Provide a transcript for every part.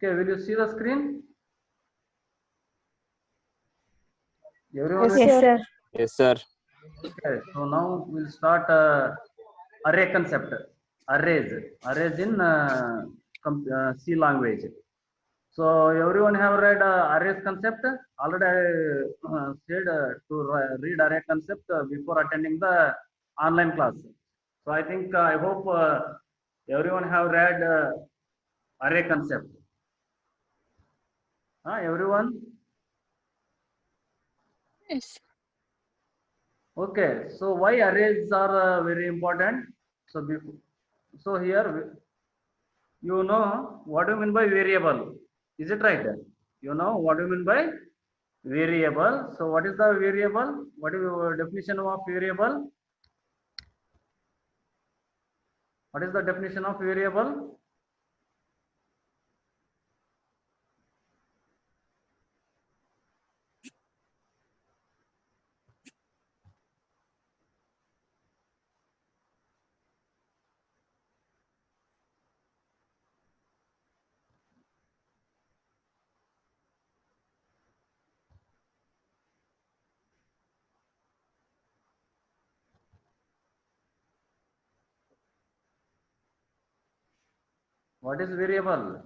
Okay, will you see the screen? Everyone? Yes, sir. Yes, sir. Okay, so now we'll start array concept. Arrays in C language. So everyone have read arrays concept. Already I said to read array concept before attending the online class. So I think I hope everyone have read array concept. Everyone? Yes. Okay. So why arrays are very important? So so here you know what do you mean by variable? Is it right? You know what do you mean by variable? So what is the variable? What is your definition of variable? What is the definition of variable? What is variable?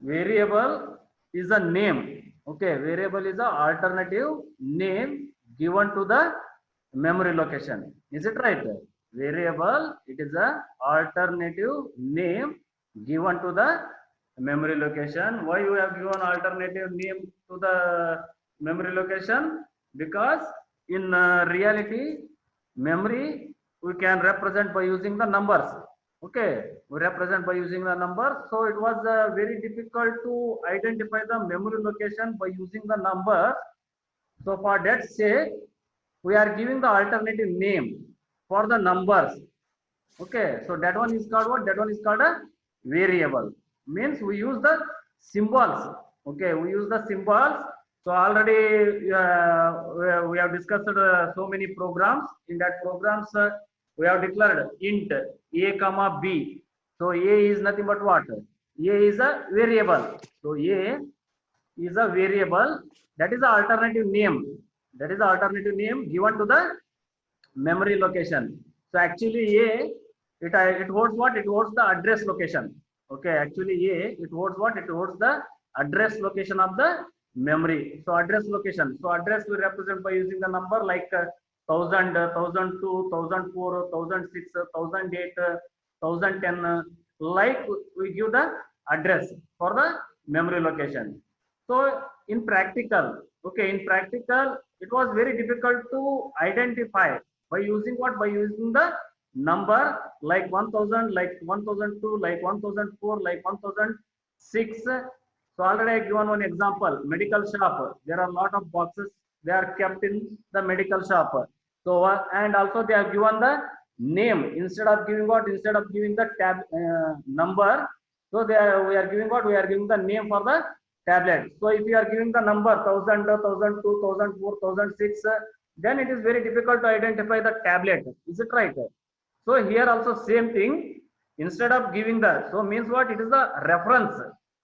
Variable is a name. Okay, variable is a alternative name given to the memory location. Is it right? Variable, it is a alternative name given to the memory location. Why you have given alternative name to the memory location? Because in reality, memory we can represent by using the numbers. Okay, we represent by using the number. So it was very difficult to identify the memory location by using the number. So for that sake, we are giving the alternative name for the numbers. Okay, so that one is called what? That one is called a variable. Means we use the symbols. Okay, we use the symbols. So already we have discussed so many programs. In that programs, we have declared int a comma b. So a is nothing but what? A is a variable. So a is a variable. That is the alternative name. That is the alternative name given to the memory location. So actually a it holds what? It holds the address location. Okay, actually a it holds what? It holds the address location of the memory. So address location. So address we represent by using the number like 1000, 1002, 1004, 1006, 1008, 1010. Like we give the address for the memory location. So in practical, okay, in practical, it was very difficult to identify by using what? By using the number like 1000, like 1002, like 1004, like 1006. So already I given one example, medical shop. There are a lot of boxes. They are kept in the medical shop. So and also they have given the name instead of giving what? Instead of giving the tab number. So we are giving what? We are giving the name for the tablet. So if you are giving the number 1000, 1002, 1004, 1006, then it is very difficult to identify the tablet. Is it right? So here also same thing. Instead of giving the, so means what? It is the reference.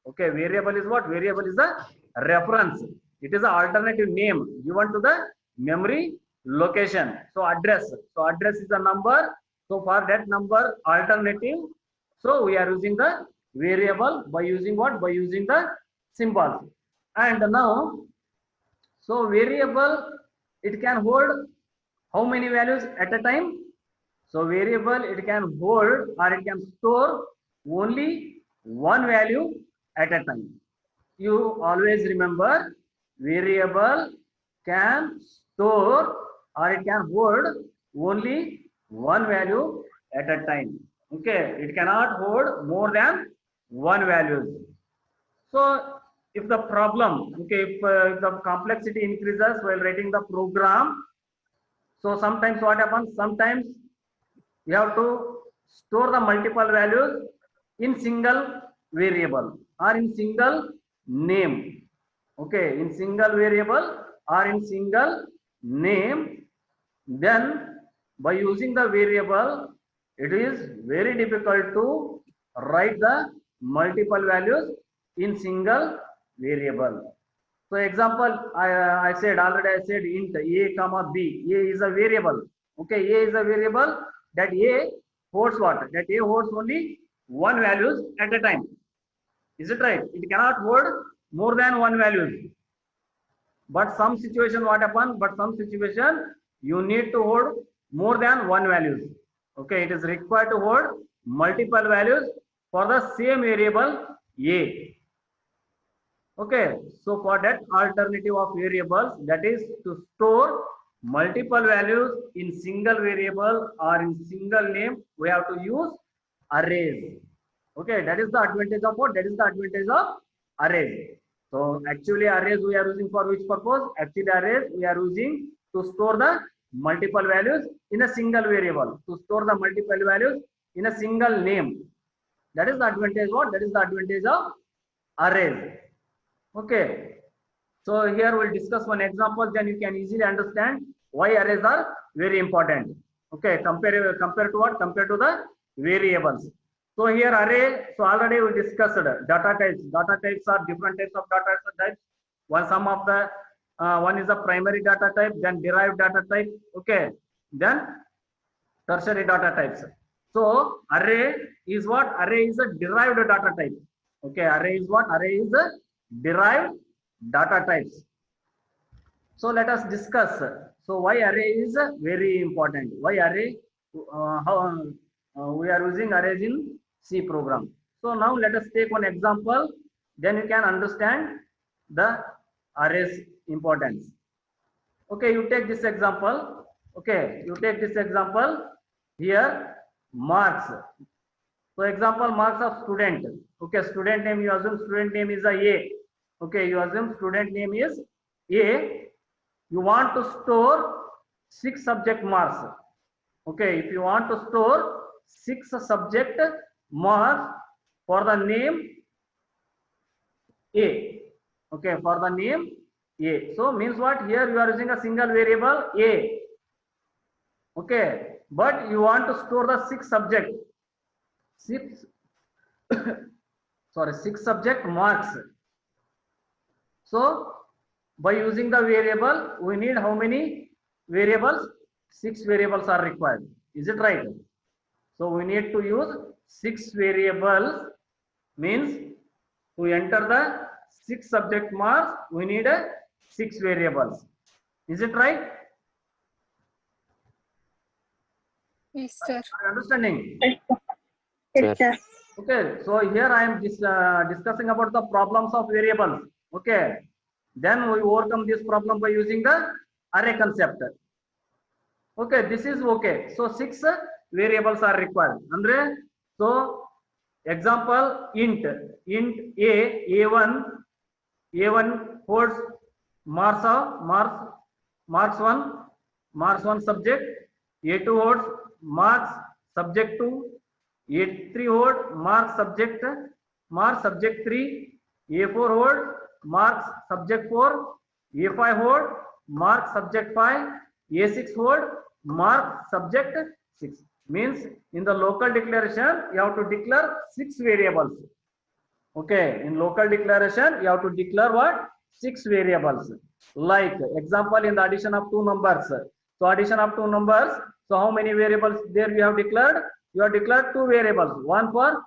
Okay, variable is what? Variable is the reference. It is an alternative name given to the memory location. So address. So address is a number. So for that number alternative, so we are using the variable by using what? By using the symbols. And now, so variable, it can hold how many values at a time? So variable, it can hold or it can store only one value at a time. You always remember, variable can store or it can hold only one value at a time. Okay, it cannot hold more than one value. So if the problem, okay, if the complexity increases while writing the program, so sometimes what happens? Sometimes you have to store the multiple values in single variable or in single name. Okay, in single variable or in single name. Then by using the variable, it is very difficult to write the multiple values in single variable. So example, I said already, I said int a comma b. A is a variable. Okay, a is a variable. That a holds what? That a holds only one values at a time. Is it right? It cannot hold more than one values. But some situation what happen? But some situation you need to hold more than one values. Okay, it is required to hold multiple values for the same variable a. Okay, so for that alternative of variables, that is to store multiple values in single variable or in single name, we have to use arrays. Okay, that is the advantage of what? That is the advantage of arrays. So actually arrays we are using for which purpose? Actually arrays we are using to store the multiple values in a single variable, to store the multiple values in a single name. That is the advantage what? That is the advantage of arrays. Okay, so here we'll discuss one example, then you can easily understand why arrays are very important. Okay, compare to what? Compare to the variables. So here array, so already we discussed data types. Data types are different types of data types. Some of the one is a primary data type, then derived data type. Okay, then tertiary data types. So array is what? Array is a derived data type. Okay, array is what? Array is a derived data types. So let us discuss. So why array is very important? Why array? How we are using arrays in C program. So now let us take one example. Then you can understand the arrays importance. Okay, you take this example. Okay, you take this example here. Marks. So example, marks of student. Okay, student name, you assume student name is a. Okay, you assume student name is A. You want to store 6 subject marks. Okay, if you want to store 6 subject marks for the name A. Okay, for the name A. So means what? Here you are using a single variable A. Okay, but you want to store the 6 subject. 6 sorry, 6 subject marks. So by using the variable, we need how many variables? 6 variables are required. Is it right? So we need to use 6 variables, means to enter the 6 subject marks, we need a 6 variables. Is it right? Yes, sir. Are you understanding? Yes, sir. Okay, so here I am discussing about the problems of variables. Okay, then we overcome this problem by using the array concept. Okay, this is okay. So 6 variables are required. Andre, so example int a1 holds marks 1 subject, a2 holds marks subject 2, a3 holds marks subject 3, a4 holds marks subject 4, a5 holds marks subject 5, a6 holds mark subject 6. Means in the local declaration you have to declare 6 variables. Okay, in local declaration you have to declare what? 6 variables. Like example, in the addition of 2 numbers. So addition of 2 numbers. So how many variables there we have declared? You have declared 2 variables. One for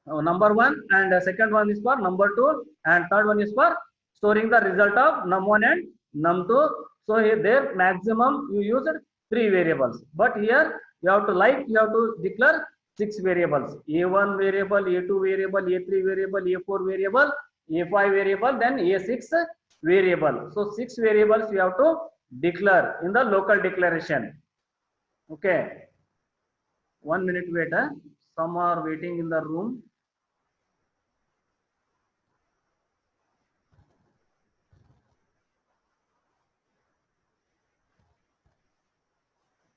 number 1, and second one is for number 2, and third one is for storing the result of num1 and num2. So here there maximum you used 3 variables, but here you have to declare 6 variables: a1 variable, a2 variable, a3 variable, a4 variable, a5 variable, then a6 variable. So 6 variables you have to declare in the local declaration. Okay, 1 minute wait. Some are waiting in the room.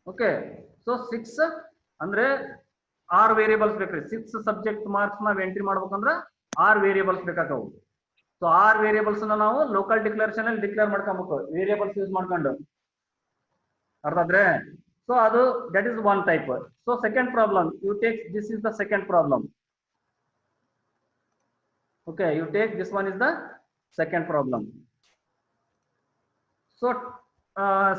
Okay, so 6 andre 6 variables ಬೇಕ್ರಿ. 6 subject marks ನಾವು entry ಮಾಡ್ಬೇಕಂದ್ರೆ 6 variables ಬೇಕಾಗವು. So 6 variables ನಾವು local declaration ಅಲ್ಲಿ declare ಮಾಡ್ಕೊಬೇಕು, variables use ಮಾಡ್ಕೊಂಡು. ಅರ್ಥ ಆದ್ರೆ? So that is one type. So second problem, you take, this is the second problem. Okay, you take, this one is the second problem. So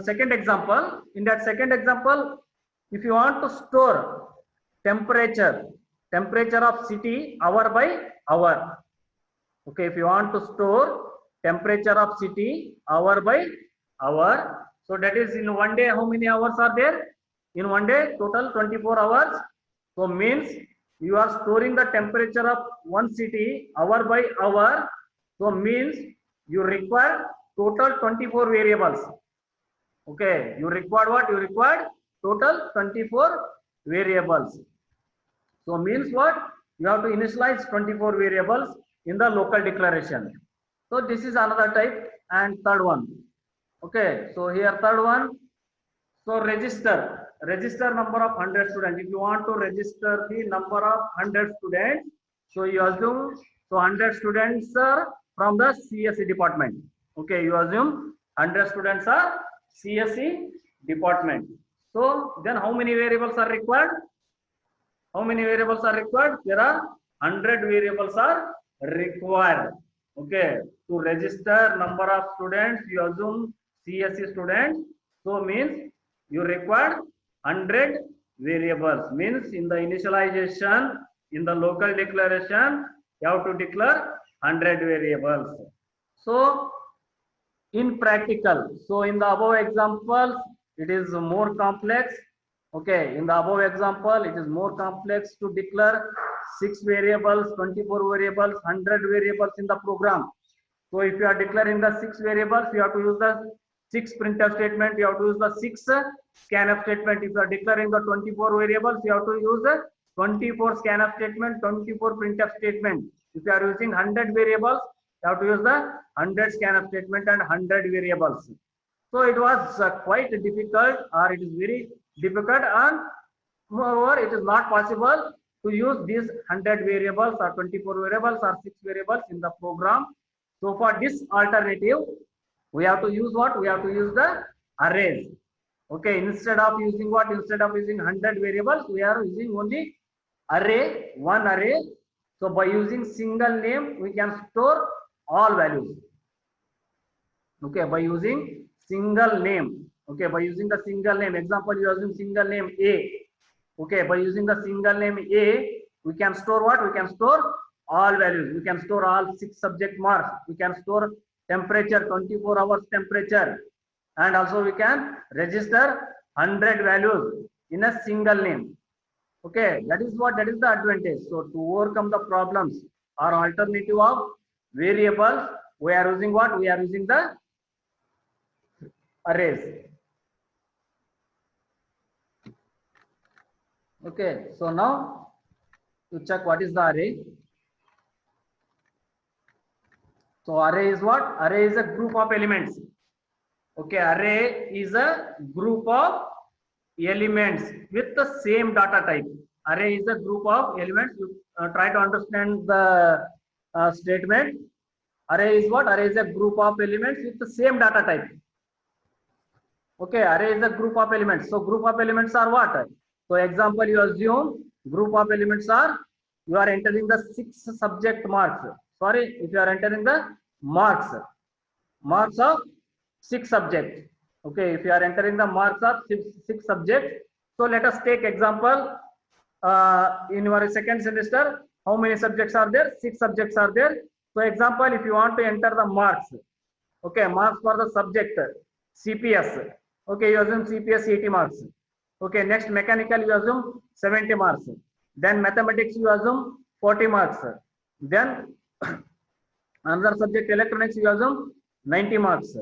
second example, in that second example, if you want to store temperature of city hour by hour. Okay, if you want to store temperature of city hour by hour, so that is in one day, how many hours are there? In one day, total 24 hours. So means you are storing the temperature of one city hour by hour. So means you require total 24 variables. Okay, you require what? You require total 24 variables. So means what? You have to initialize 24 variables in the local declaration. So this is another type. And third one. Okay, so here third one. So register number of 100 students. If you want to register the number of 100 students, so you assume, so 100 students are from the CSE department. Okay, you assume 100 students are CSE department. So then how many variables are required? How many variables are required? There are 100 variables are required. Okay, to register number of students, you assume CSE students. So means you require 100 variables. Means in the initialization, in the local declaration, you have to declare 100 variables. So in practical, so in the above examples, it is more complex. Okay, in the above example, it is more complex to declare 6 variables, 24 variables, 100 variables in the program. So if you are declaring the 6 variables, you have to use the 6 printf statement, you have to use the 6 scanf statement. If you are declaring the 24 variables, you have to use the 24 scanf statement, 24 printf statement. If you are using 100 variables, you have to use the 100 scanf statement and 100 variables. So it was quite difficult, or it is very difficult, and moreover it is not possible to use these 100 variables or 24 variables or 6 variables in the program. So for this alternative, we have to use what? We have to use the arrays. Okay, instead of using what? Instead of using 100 variables, we are using only array, one array. So by using single name, we can store all values. Okay, by using single name. Okay, by using the single name, example, you are using single name A. Okay, by using the single name A, we can store what? We can store all values. We can store all 6 subject marks. We can store temperature, 24 hours temperature, and also we can register 100 values in a single name. Okay, that is the advantage. So to overcome the problems or alternative of variables, we are using what? We are using the arrays. Okay, so now to check what is the array. So array is what? Array is a group of elements. Okay, array is a group of elements with the same data type. Array is a group of elements. You try to understand the statement. Array is what? Array is a group of elements with the same data type. Okay, array is a group of elements. So group of elements are what? So example, you assume group of elements are, you are entering the 6 subject marks. Sorry, if you are entering the marks of 6 subjects. Okay, if you are entering the marks of 6 subjects. So let us take example, in your second semester, how many subjects are there? 6 subjects are there. So example, if you want to enter the marks, okay, marks for the subject CPS. Okay, you assume CPS 80 marks. Okay, next mechanical you assume 70 marks. Then mathematics you assume 40 marks. Then another subject electronics you assume 90 marks.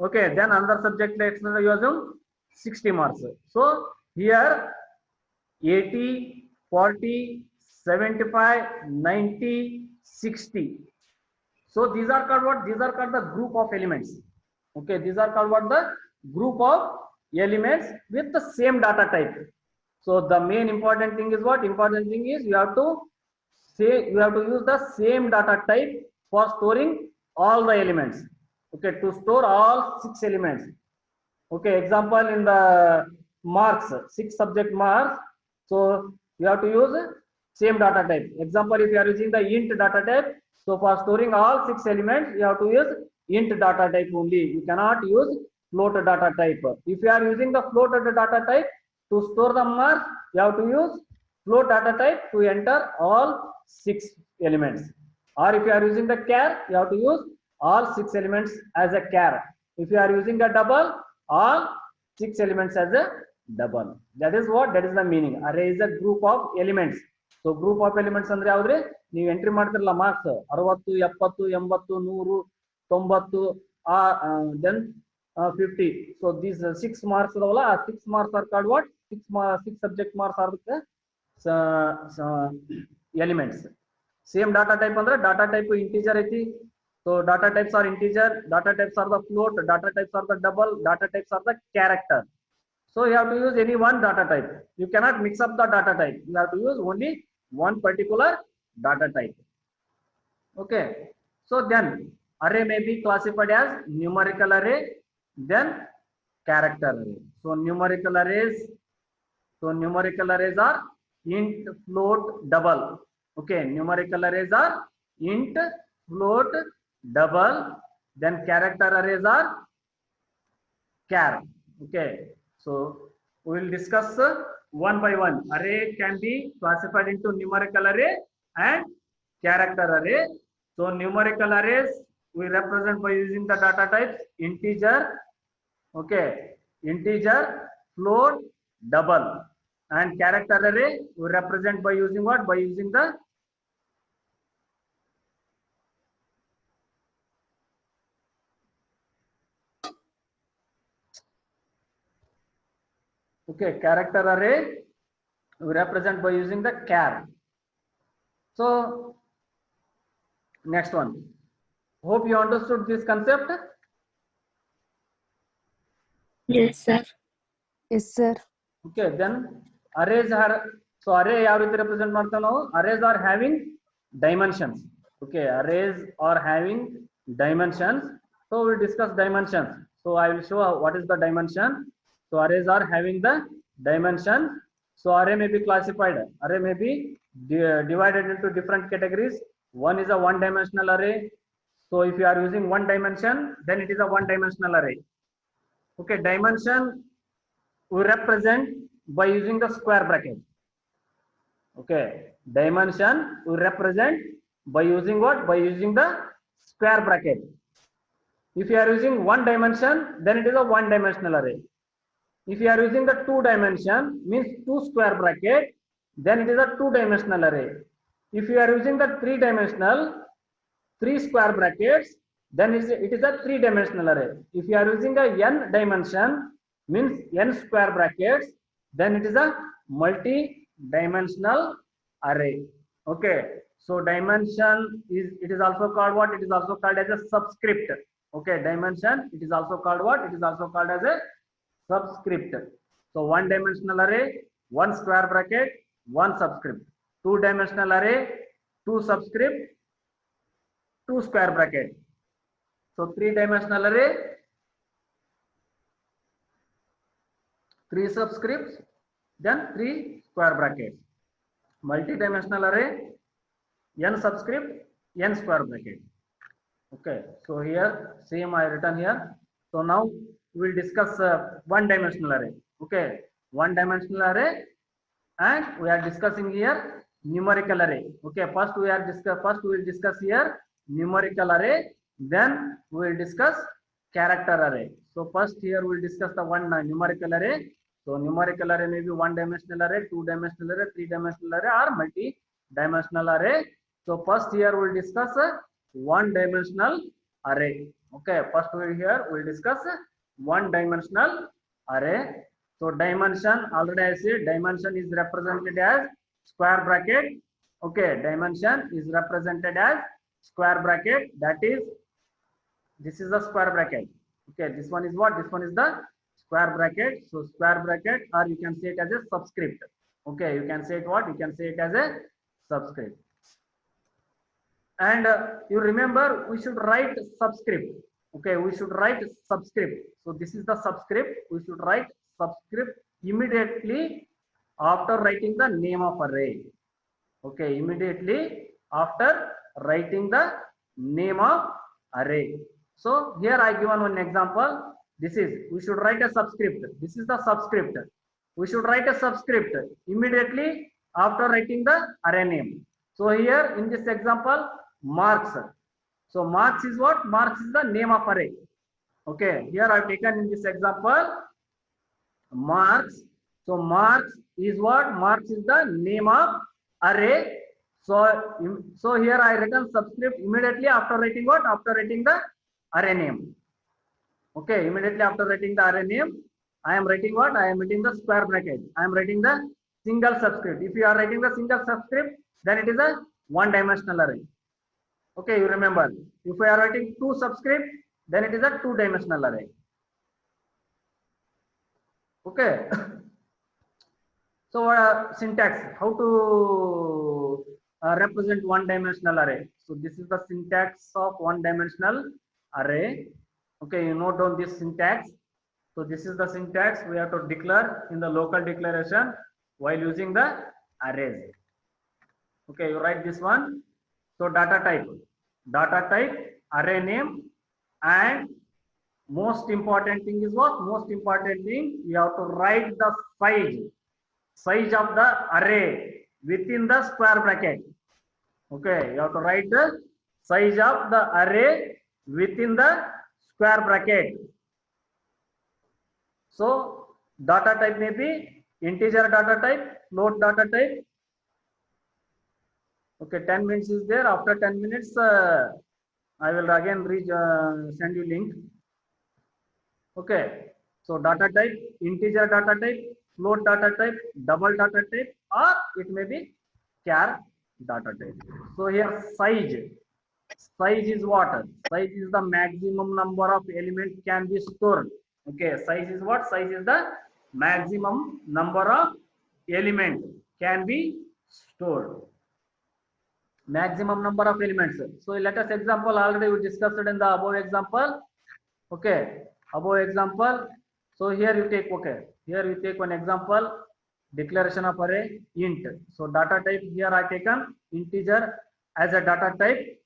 Okay, then another subject you assume 60 marks. So here 80, 40, 75, 90, 60. So these are called what? These are called the group of elements. Okay, these are called what? The group of elements with the same data type. So the main important thing is what? Important thing is you have to use the same data type for storing all the elements. Okay, to store all 6 elements. Okay, example, in the marks, 6 subject marks. So you have to use same data type. Example, if you are using the int data type, so for storing all 6 elements, you have to use int data type only. You cannot use float data type. If you are using the float data type to store the marks, you have to use float data type to enter all 6 elements. Or if you are using the char, you have to use all 6 elements as a char. If you are using a double, all 6 elements as a double. That is what, that is the meaning. Array is a group of elements. So group of elements ಅಂದ್ರೆ ಯಾವ್ದ್ರಿ, ನೀವು entry ಮಾಡ್ತಿರಲ್ಲ marks 60 70 80 100 90 then 50. So these 6 marks ಅದಾವಲ್ಲ, 6 marks are called what, 6 subject marks are the elements. Same data type ಅಂದ್ರೆ data type integer ಐತಿ. So data types are integer, data types are the float, data types are the double, data types are the character. So you have to use any one data type. You cannot mix up the data type. You have to use only one particular data type. Okay. So then array may be classified as numerical array, then character array. So numerical arrays are int, float, double. Okay, numerical arrays are int, float, double. Then character arrays are char. Okay, so we will discuss one by one. Array can be classified into numerical array and character array. So numerical arrays we represent by using the data types integer, okay, integer, float, double. And character array we represent by using what, by using the okay, character array we represent by using the char. So next one, hope you understood this concept. Yes, sir. Yes, sir. Okay, then arrays are, so array ಯಾವ ರೀತಿ represent ಮಾಡ್ತಾವೆ ನಾವು, arrays are having dimensions. Okay, arrays are having dimensions. So we discuss dimensions. So I will show what is the dimension. So arrays are having the dimension. So array may be classified, array may be divided into different categories. One is a one dimensional array. So if you are using one dimension, then it is a one dimensional array. Okay, dimension we represent by using the square bracket. Okay, dimension we represent by using what, by using the square bracket. If you are using one dimension, then it is a one dimensional array. If you are using the two dimension, means two square bracket, then it is a two dimensional array. If you are using the three dimensional, three square brackets, then it is a three dimensional array. If you are using a n dimension, means n square brackets, then it is a multi-dimensional array. Okay, so dimension is, it is also called what, it is also called as a subscript. Okay, dimension, it is also called what, it is also called as a subscript. So one dimensional array, one square bracket, one subscript. Two dimensional array, two subscript, two square bracket. So three dimensional array, three subscripts, then three square brackets. Multi-dimensional array, n subscript, n square bracket. Okay, so here same I written here. So now we will discuss one dimensional array. Okay, one dimensional array, and we are discussing here numerical array. Okay, first we will discuss here numerical array, then we will discuss character array. So first here we will discuss the one numerical array. So numerical array may be one dimensional array, two dimensional array, three dimensional array, or multi-dimensional array. So first here we will discuss one dimensional array. Okay, first we will discuss one dimensional array. So dimension, already I said dimension is represented as square bracket. Okay, dimension is represented as square bracket, that is, this is the square bracket. Okay, this one is what, this one is the square bracket. So square bracket, or you can say it as a subscript. Okay, you can say it what, you can say it as a subscript. And you remember we should write subscript. Okay, we should write subscript. So this is the subscript, we should write subscript immediately after writing the name of array. Okay, immediately after writing the name of array. So here I given one example. This is, we should write a subscript. This is the subscript. We should write a subscript immediately after writing the array name. So here in this example, marks. So marks is what? Marks is the name of array. Okay, here I have taken in this example marks. So marks is what? Marks is the name of array. So here I written subscript immediately after writing what? After writing the array name. Okay, immediately after writing the array name, I am writing what? I am writing the square bracket. I am writing the single subscript. If you are writing the single subscript, then it is a one-dimensional array. Okay, you remember. If we are writing two subscript, then it is a two-dimensional array. Okay. So syntax, how to represent one-dimensional array. So this is the syntax of one-dimensional array. Okay, you note down this syntax. So this is the syntax we have to declare in the local declaration while using the arrays. Okay, you write this one. So data type, array name, and most important thing is what? Most important thing, you have to write the size of the array within the square bracket. Okay, you have to write the size of the array within the square bracket. So data type may be integer data type, float data type. Okay, 10 minutes is there. After 10 minutes, I will again send you link. Okay, so data type, integer data type, float data type, double data type, or it may be char data type. So here size is what? Size is the maximum number of elements can be stored. Okay, size is what? Size is the maximum number of elements can be stored. Maximum number of elements. So let us example, already we discussed it in the above example. Okay, above example. So here you take, okay, here you take one example, declaration of array int. So data type, here I taken integer as a data type,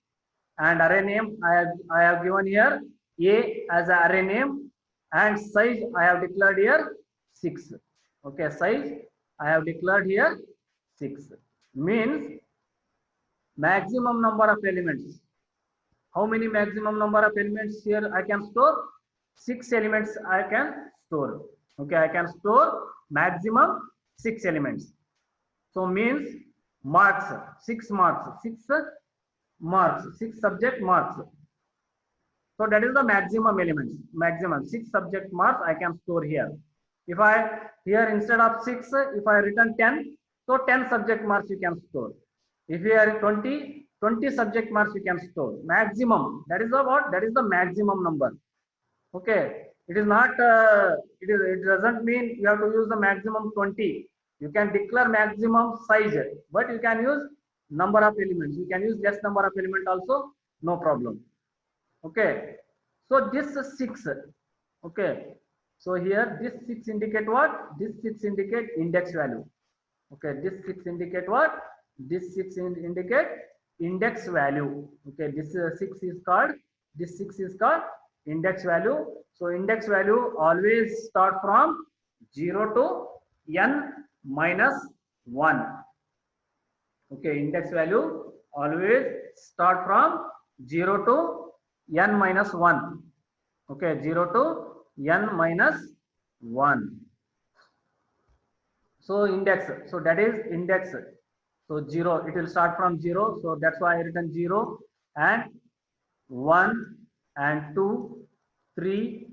and array name I have given here a as a array name, and size I have declared here 6. Okay, size I have declared here 6. Means maximum number of elements. How many maximum number of elements here I can store? 6 elements I can store. Okay, I can store maximum 6 elements. So means marks, 6 marks, 6 marks, 6 subject marks. So that is the maximum elements. Maximum 6 subject marks I can store here. If I here instead of 6, if I return 10, so 10 subject marks you can store. If you are 20 subject marks you can store. Maximum, that is the what? That is the maximum number. Okay, it is not. It doesn't mean you have to use the maximum 20. You can declare maximum size, but you can use number of elements. You can use less number of element also, no problem. Okay, so this is 6. Okay, so here this 6 indicate what? This 6 indicate index value. Okay, this 6 indicate what? This 6 indicate index value. Okay, this 6 is called, this 6 is called index value. So index value always start from 0 to n minus 1. Okay, index value always start from 0 to n minus 1. Okay, 0 to n minus 1. So index, so that is index. So 0, it will start from 0. So that's why I written 0 and 1 and 2, 3,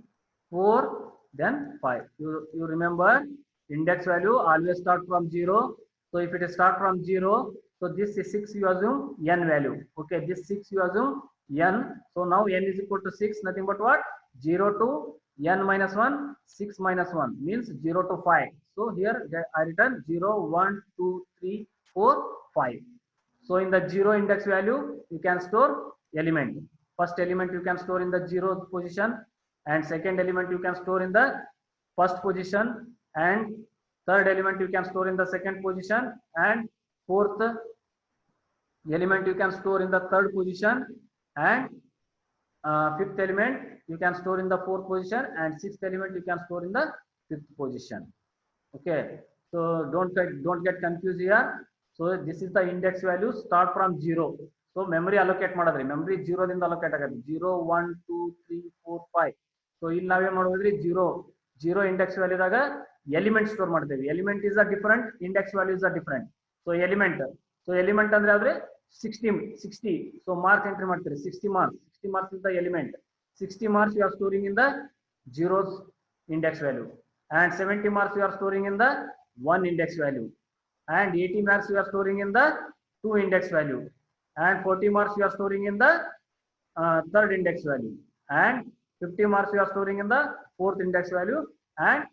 4, then 5. You remember index value always start from 0. So if it is start from 0, so this is 6 you assume n value. Okay, this 6 you assume n. So now n is equal to 6, nothing but what? 0 to n minus 1, 6 minus 1 means 0 to 5. So here I written 0, 1, 2, 3, 4, 5. So in the 0 index value, you can store element. First element you can store in the 0th position, and second element you can store in the first position, and third element you can store in the second position, and fourth element you can store in the third position, and fifth element you can store in the fourth position, and sixth element you can store in the fifth position. Okay, so don't get confused here. So this is the index value, start from 0. So memory allocate madadri, memory 0 ದಿಂದ allocate agadi, 0 1 2 3 4 5. So ಇಲ್ಲಿ ನಾವೇನ್ ಮಾಡೋದ್ರಿ, 0 index value ದಾಗ element store ಮಾಡ್ತೇವೆ. Element is a different, index value is a different. So element ಅಂದ್ರೆ ಯಾವ್ದ್ರಿ, 60. So mark entry ಮಾಡ್ತೀರಿ, 60 marks is the element. 60 marks you are storing in the zeros index value, and 70 marks you are storing in the 1 index value, and 80 marks you are storing in the 2 index value, and 40 marks you are storing in the third index value, and 50 marks you are storing in the fourth index value, and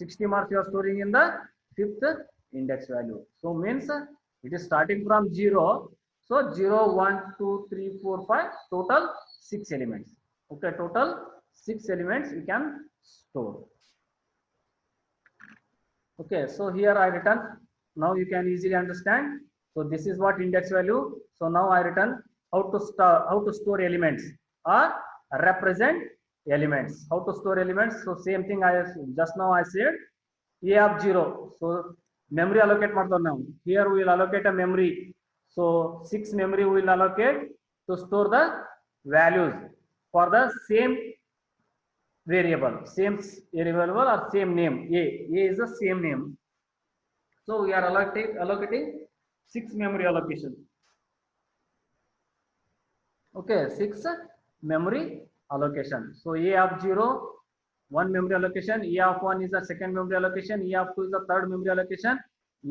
60 marks you are storing in the fifth index value. So means it is starting from 0. So 0 1 2 3 4 5, total 6 elements. Okay, total 6 elements you can store. Okay, so here I written, now you can easily understand. So this is what index value. So now I written how to store elements or represent elements. How to store elements? So same thing I just now I said, a of 0. So memory allocate ಮಾಡ್ತಾವ್ ನಾವು. Here we will allocate a memory. So 6 memory we will allocate to store the values for the same variable or same name. A is the same name. So we are allocating 6 memory allocation. Okay, 6 memory allocation. So a of 0, 1 memory allocation, a of 1 is the second memory allocation, a of 2 is the third memory allocation,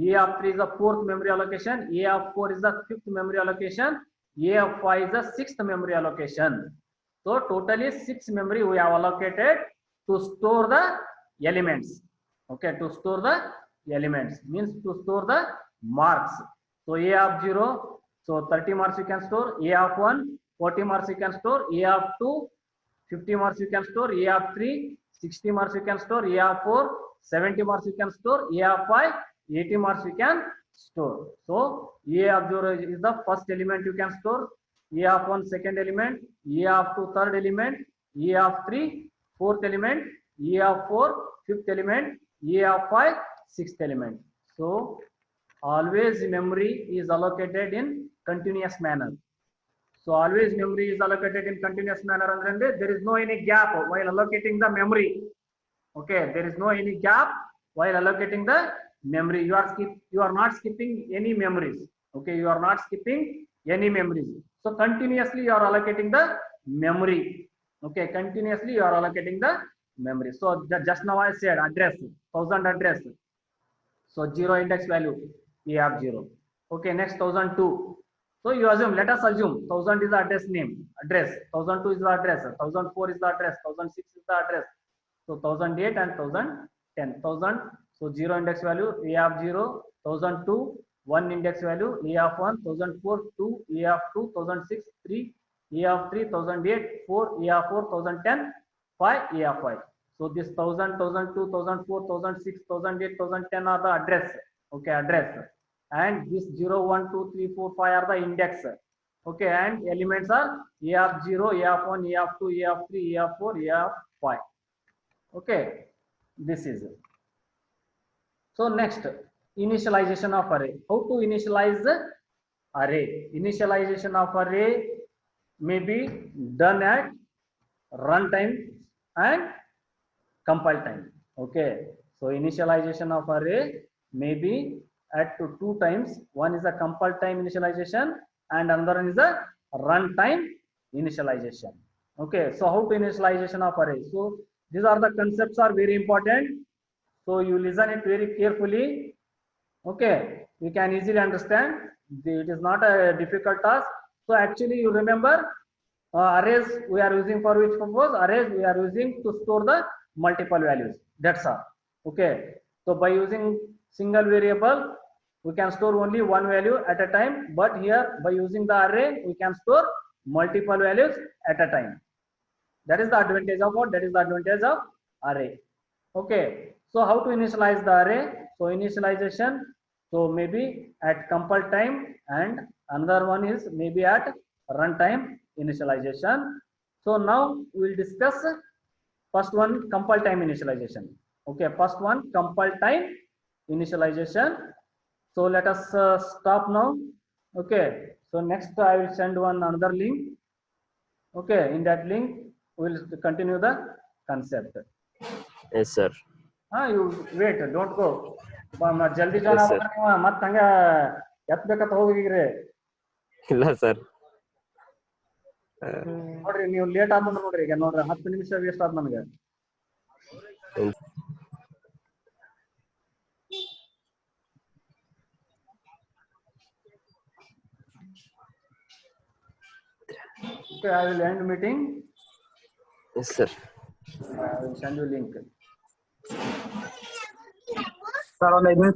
a of 3 is the fourth memory allocation, a of 4 is the fifth memory allocation, a of 5 is the sixth memory allocation. So totally 6 memory we have allocated to store the elements. Okay, to store the elements means to store the marks. So a of 0, so 30 marks you can store, a of 1 40 marks you can store, a of 2 50 marks you can store, a of 3 60 marks you can store, a of 4 70 marks you can store, a of 5 80 marks you can store. So a of 0 is the first element you can store, a of 1 second element, a of 2 third element, a of 3 fourth element, a of 4 fifth element, a of 5 sixth element. So always memory is allocated in continuous manner. So always memory is allocated in continuous manner, and there is no any gap while allocating the memory. Okay, there is no any gap while allocating the memory. You are not skipping any memories. Okay, you are not skipping any memories. So continuously you are allocating the memory. Okay, continuously you are allocating the memory. So just now I said address, 1000 address. So 0 index value, a of 0. Okay, next 1002. So you assume, let us assume 1000 is the address name, address, 1002 is the address, 1004 is the address, 1006 is the address. So 1008 and 1010. 1000, so 0 index value, a of 0, 1002, 1 index value, a of 1, 1004, 2, a of 2, 1006, 3, a of 3, 1008, 4, a of 4, 1010, 5, a of 5. So this 1000, 1002, 1004, 1006, 1008, 1010 are the address. Okay, address. And this 0, 1, 2, 3, 4, 5 are the index. Okay, and elements are a of 0, a of 1, a of 2, a of 3, a of 4, a of 5. Okay, this is it. So next, initialization of array. How to initialize the array? Initialization of array may be done at runtime and compile time. Okay, so initialization of array may be at two times. One is a compile time initialization and another one is a runtime initialization. Okay, so how to initialization of array? So these are the concepts are very important. So you listen it very carefully. Okay, you can easily understand. It is not a difficult task. So actually you remember arrays we are using for which purpose? Arrays we are using to store the multiple values. That's all. Okay, so by using single variable we can store only one value at a time, but here by using the array we can store multiple values at a time. That is the advantage of what? That is the advantage of array. Okay, So how to initialize the array? So initialization, so maybe at compile time, and another one is maybe at runtime initialization. So now we will discuss first one, compile time initialization. Okay, first one, compile time initialization. So let us stop now. Okay, so next I will send one another link. Okay, in that link we will continue the concept. Yes, sir. You wait, don't go. ಜಲ್ದಿ join Yes, sir. ಆಗ್ಬೇಕ್ರಿ ನೀವು ಮತ್ತ ಹಂಗ ಎತ್ತಬೇಕಂತ ಹೋಗಿರಿ. ಇಲ್ಲ sir. ನೋಡ್ರಿ ನೀವು late ಆದ ನೋಡ್ರಿ, ಈಗ ನೋಡ್ರಿ 10 ನಿಮಿಷ ವೇಸ್ಟ್ ಆದ್ ನನಗೆ. Okay, I will end meeting. Yes, sir. I will send you link. Sir, on the